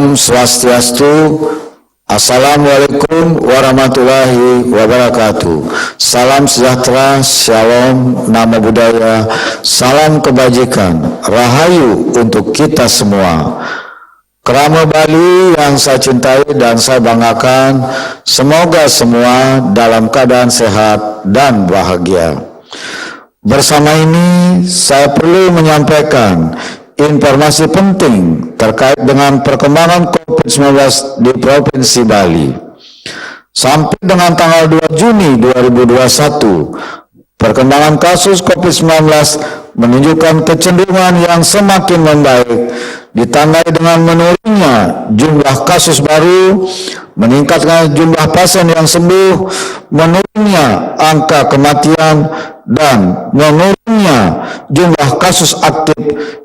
Om Swastiastu. Assalamualaikum warahmatullahi wabarakatuh. Salam sejahtera, shalom, namo buddhaya, salam kebajikan, rahayu untuk kita semua. Kerama Bali yang saya cintai dan saya banggakan, semoga semua dalam keadaan sehat dan bahagia. Bersama ini saya perlu menyampaikan informasi penting terkait dengan perkembangan COVID-19 di Provinsi Bali. Sampai dengan tanggal 2 Juni 2021, perkembangan kasus COVID-19 menunjukkan kecenderungan yang semakin membaik, ditandai dengan menurunnya jumlah kasus baru, meningkatnya jumlah pasien yang sembuh, menurunnya angka kematian, dan menurunnya jumlah kasus aktif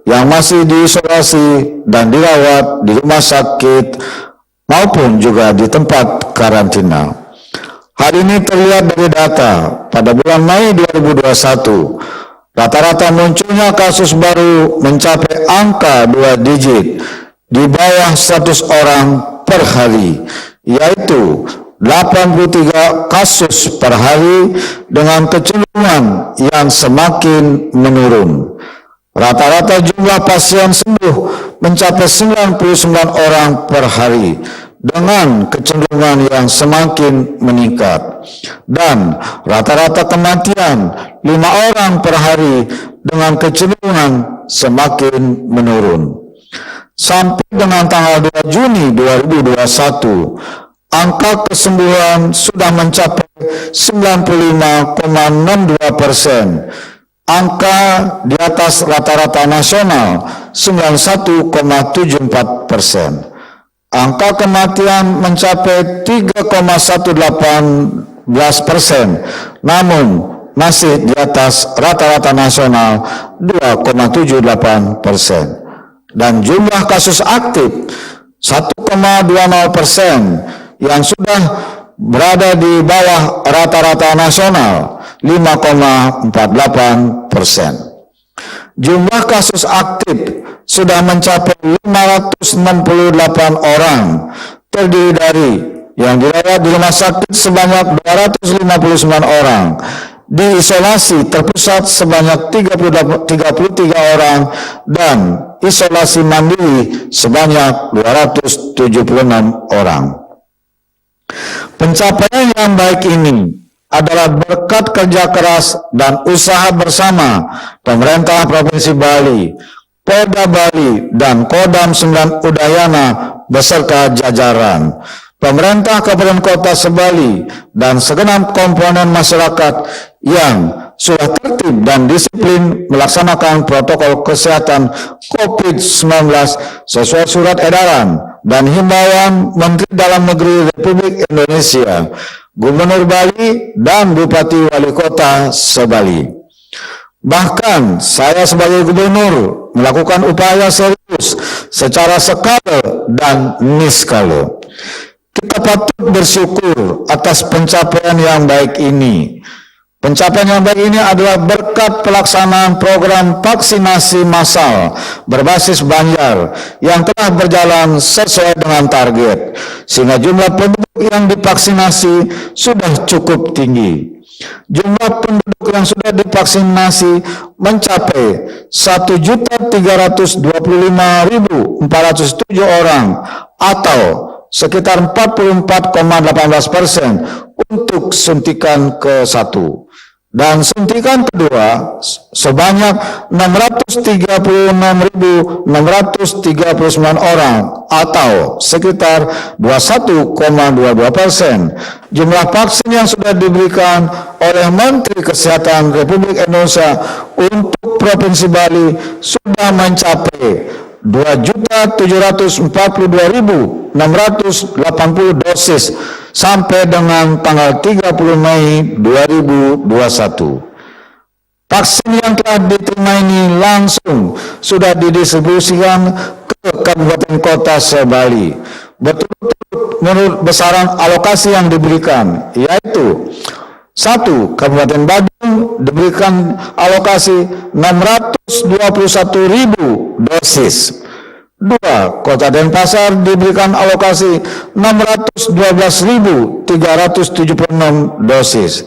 yang masih diisolasi dan dirawat di rumah sakit maupun juga di tempat karantina. Hal ini terlihat dari data pada bulan Mei 2021. Rata-rata munculnya kasus baru mencapai angka 2 digit di bawah 100 orang per hari, yaitu 83 kasus per hari dengan kecenderungan yang semakin menurun. Rata-rata jumlah pasien sembuh mencapai 99 orang per hari dengan kecenderungan yang semakin meningkat. Dan rata-rata kematian 5 orang per hari dengan kecenderungan semakin menurun. Sampai dengan tanggal 2 Juni 2021, angka kesembuhan sudah mencapai 95,62%. Angka di atas rata-rata nasional 91,74%. Angka kematian mencapai 3,18%, namun masih di atas rata-rata nasional 2,78%. Dan jumlah kasus aktif 1,20% yang sudah berada di bawah rata-rata nasional 5,48%. Jumlah kasus aktif sudah mencapai 568 orang, terdiri dari yang dirawat di rumah sakit sebanyak 259 orang, diisolasi terpusat sebanyak 33 orang, dan isolasi mandiri sebanyak 276 orang. Pencapaian yang baik ini adalah berkat kerja keras dan usaha bersama pemerintah Provinsi Bali, Polda Bali, dan Kodam 9 Udayana beserta jajaran, pemerintah Kabupaten Kota Sebali, dan segenap komponen masyarakat yang sudah tertib dan disiplin melaksanakan protokol kesehatan COVID-19 sesuai surat edaran dan himbauan Menteri Dalam Negeri Republik Indonesia, Gubernur Bali, dan Bupati Wali Kota Sebali. Bahkan saya sebagai gubernur melakukan upaya serius secara skala dan niskala. Kita patut bersyukur atas pencapaian yang baik ini. Pencapaian yang baik ini adalah berkat pelaksanaan program vaksinasi massal berbasis Banjar yang telah berjalan sesuai dengan target, sehingga jumlah penduduk yang divaksinasi sudah cukup tinggi. Jumlah penduduk yang sudah divaksinasi mencapai 1.325.407 orang atau sekitar 44,18% untuk suntikan ke-1. Dan suntikan kedua sebanyak 636.639 orang atau sekitar 21,22%. Jumlah vaksin yang sudah diberikan oleh Menteri Kesehatan Republik Indonesia untuk Provinsi Bali sudah mencapai 2.742.680 dosis sampai dengan tanggal 30 Mei 2021. Vaksin yang telah diterima ini langsung sudah didistribusikan ke Kabupaten Kota Sebali. Berturut-turut menurut besaran alokasi yang diberikan, yaitu 1. Kabupaten Badung diberikan alokasi 621.000 dosis. 2. Kota Denpasar diberikan alokasi 612.376 dosis.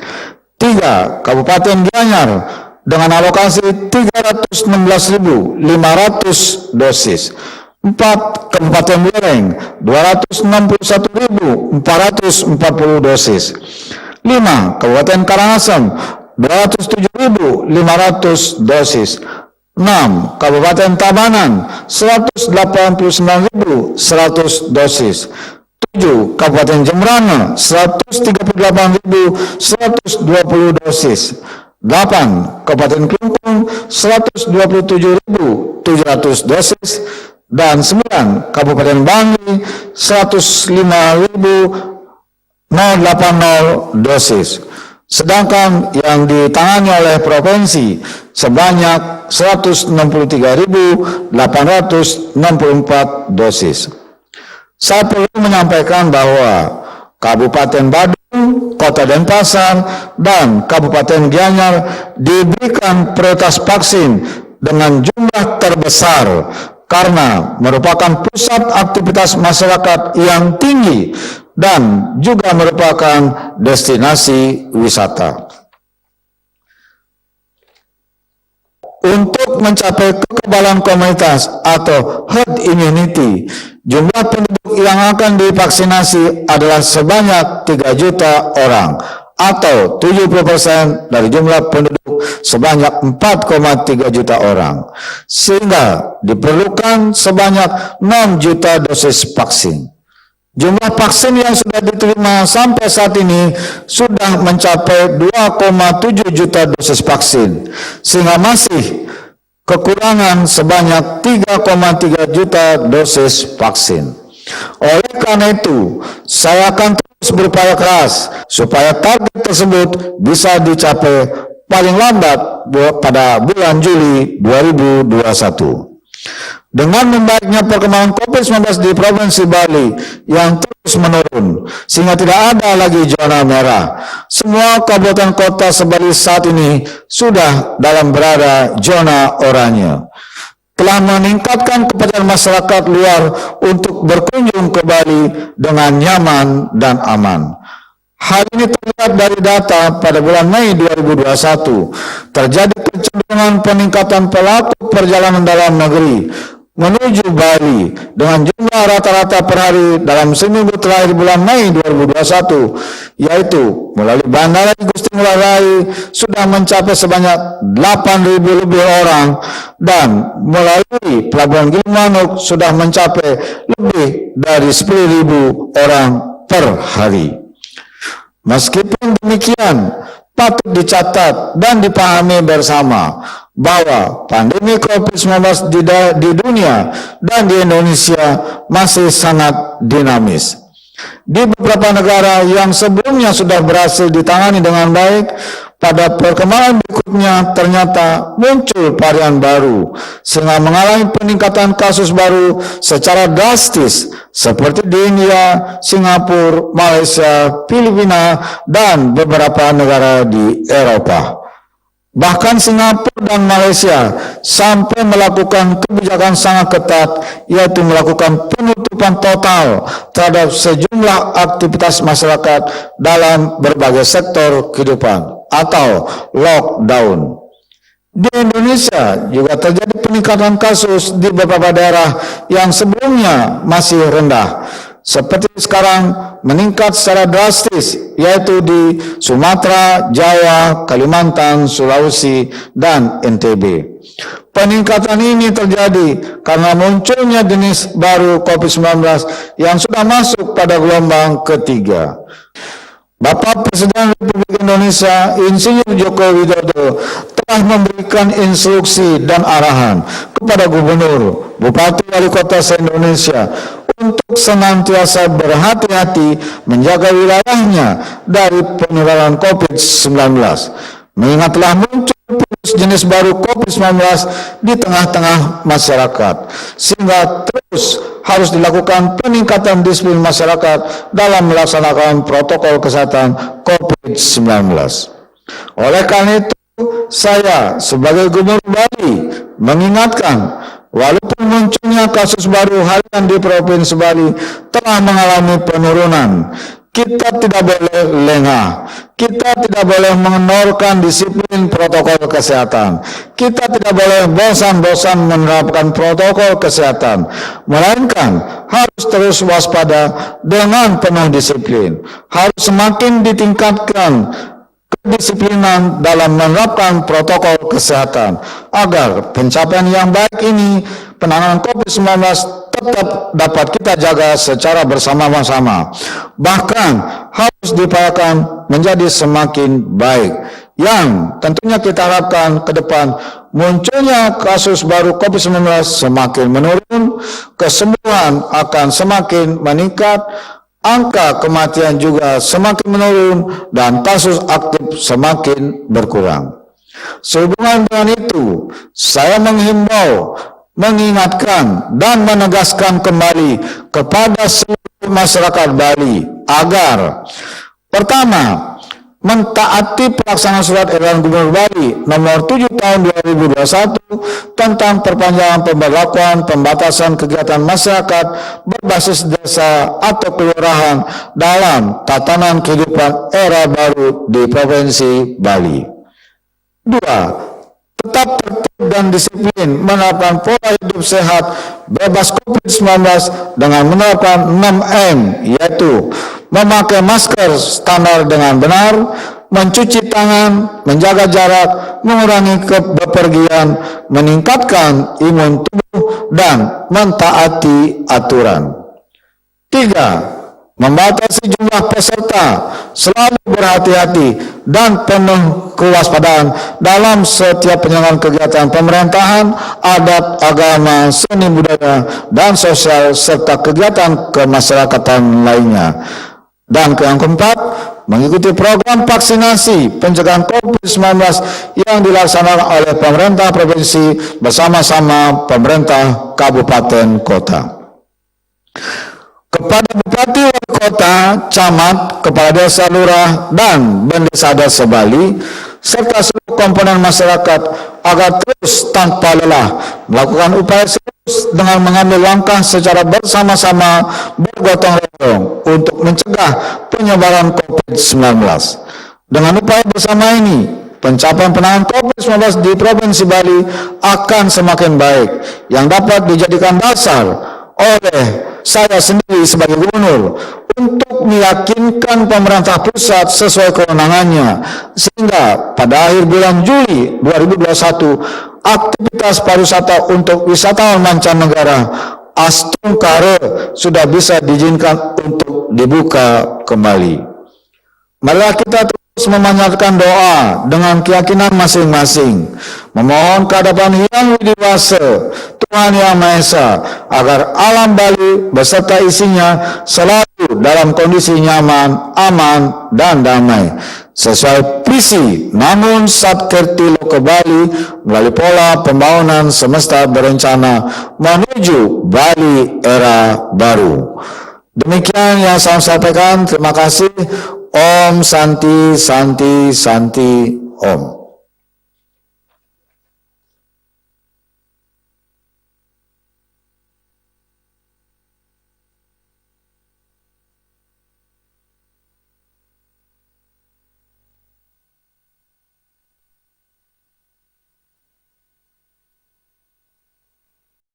3. Kabupaten Gianyar dengan alokasi 316.500 dosis. 4. Kabupaten Blereng 261.440 dosis. 5. Kabupaten Karangasem 207.500 dosis. 6. Kabupaten Tabanan 189.100 dosis. 7. Kabupaten Jembrana 138.120 dosis. 8. Kabupaten Kelungkung 127.700 dosis. Dan 9. Kabupaten Bangli 105.080 dosis. Sedangkan yang ditangani oleh provinsi sebanyak 163.864 dosis. Saya perlu menyampaikan bahwa Kabupaten Badung, Kota Denpasar, dan Kabupaten Gianyar diberikan prioritas vaksin dengan jumlah terbesar karena merupakan pusat aktivitas masyarakat yang tinggi dan juga merupakan destinasi wisata. Untuk mencapai kekebalan komunitas atau herd immunity, jumlah penduduk yang akan divaksinasi adalah sebanyak 3 juta orang atau 70% dari jumlah penduduk sebanyak 4,3 juta orang, sehingga diperlukan sebanyak 6 juta dosis vaksin. Jumlah vaksin yang sudah diterima sampai saat ini sudah mencapai 2,7 juta dosis vaksin, sehingga masih kekurangan sebanyak 3,3 juta dosis vaksin. Oleh karena itu, saya akan terus berupaya keras supaya target tersebut bisa dicapai paling lambat pada bulan Juli 2021. Dengan membaiknya perkembangan COVID-19 di Provinsi Bali yang terus menurun, sehingga tidak ada lagi zona merah, semua kabupaten kota sebali saat ini sudah berada zona oranye. Telah meningkatkan kepercayaan masyarakat luar untuk berkunjung ke Bali dengan nyaman dan aman. Hal ini terlihat dari data pada bulan Mei 2021, terjadi kecenderungan peningkatan pelaku perjalanan dalam negeri menuju Bali dengan jumlah rata-rata per hari dalam seminggu terakhir bulan Mei 2021, yaitu melalui Bandara Igusti Ngurah Rai sudah mencapai sebanyak 8.000 lebih orang, dan melalui Pelabuhan Gilimanuk sudah mencapai lebih dari 10.000 orang per hari. Meskipun demikian, patut dicatat dan dipahami bersama bahwa pandemi COVID-19 di dunia dan di Indonesia masih sangat dinamis. Di beberapa negara yang sebelumnya sudah berhasil ditangani dengan baik, pada perkembangan berikutnya ternyata muncul varian baru, sehingga mengalami peningkatan kasus baru secara drastis seperti di India, Singapura, Malaysia, Filipina, dan beberapa negara di Eropa. Bahkan Singapura dan Malaysia sampai melakukan kebijakan sangat ketat, yaitu melakukan penutupan total terhadap sejumlah aktivitas masyarakat dalam berbagai sektor kehidupan atau lockdown. Di Indonesia juga terjadi peningkatan kasus di beberapa daerah yang sebelumnya masih rendah, seperti sekarang meningkat secara drastis, yaitu di Sumatera, Jawa, Kalimantan, Sulawesi, dan NTB. Peningkatan ini terjadi karena munculnya jenis baru COVID-19 yang sudah masuk pada gelombang ketiga. Bapak Presiden Republik Indonesia Insinyur Joko Widodo telah memberikan instruksi dan arahan kepada Gubernur, Bupati, Wali Kota se-Indonesia untuk senantiasa berhati-hati menjaga wilayahnya dari penularan COVID-19, mengingat telah muncul jenis baru COVID-19 di tengah-tengah masyarakat, sehingga terus harus dilakukan peningkatan disiplin masyarakat dalam melaksanakan protokol kesehatan COVID-19. Oleh karena itu, saya sebagai Gubernur Bali mengingatkan Walaupun munculnya kasus baru harian di Provinsi Bali telah mengalami penurunan, kita tidak boleh lengah. Kita tidak boleh mengendorkan disiplin protokol kesehatan. Kita tidak boleh bosan-bosan menerapkan protokol kesehatan, melainkan harus terus waspada dengan penuh disiplin. Harus semakin ditingkatkan kedisiplinan dalam menerapkan protokol kesehatan agar pencapaian yang baik ini, penanganan COVID-19 tetap dapat kita jaga secara bersama-sama, bahkan harus diupayakan menjadi semakin baik, yang tentunya kita harapkan ke depan munculnya kasus baru COVID-19 semakin menurun, kesembuhan akan semakin meningkat, angka kematian juga semakin menurun, dan kasus aktif semakin berkurang. Sehubungan dengan itu, saya menghimbau, mengingatkan, dan menegaskan kembali kepada seluruh masyarakat Bali agar pertama, mentaati pelaksanaan surat edaran Gubernur Bali nomor 7 tahun 2021 tentang perpanjangan pemberlakuan pembatasan kegiatan masyarakat berbasis desa atau kelurahan dalam tatanan kehidupan era baru di Provinsi Bali. 2. Tetap tertib dan disiplin menerapkan pola hidup sehat bebas COVID-19 dengan menerapkan 6M, yaitu memakai masker standar dengan benar, mencuci tangan, menjaga jarak, mengurangi bepergian, meningkatkan imun tubuh, dan mentaati aturan. 3. Membatasi jumlah peserta, selalu berhati-hati dan penuh kewaspadaan dalam setiap penyelenggaraan kegiatan pemerintahan, adat, agama, seni budaya, dan sosial, serta kegiatan kemasyarakatan lainnya. Dan yang keempat, mengikuti program vaksinasi pencegahan COVID-19 yang dilaksanakan oleh pemerintah provinsi bersama-sama pemerintah kabupaten kota. Kepada Bupati, Wali Kota, Camat, Kepala Desa, Lurah, dan Bendesa Desa Bali, serta seluruh komponen masyarakat agar terus tanpa lelah melakukan upaya serius dengan mengambil langkah secara bersama-sama bergotong royong untuk mencegah penyebaran COVID-19. Dengan upaya bersama ini, pencapaian penanganan COVID-19 di Provinsi Bali akan semakin baik, yang dapat dijadikan dasar oleh saya sendiri sebagai gubernur untuk meyakinkan pemerintah pusat sesuai kewenangannya, sehingga pada akhir bulan Juli 2021 aktivitas pariwisata untuk wisatawan mancanegara Astungkare sudah bisa diizinkan untuk dibuka kembali. Marilah kita terus memanjatkan doa dengan keyakinan masing-masing, memohon kehadapan Yang Widiwasa, Tuhan Yang Maha Esa, agar alam Bali beserta isinya selalu dalam kondisi nyaman, aman, dan damai, sesuai visi namun Satkerti Loka Bali melalui pola pembangunan semesta berencana menuju Bali era baru. Demikian yang saya sampaikan. Terima kasih. Om Santi Santi Santi Om.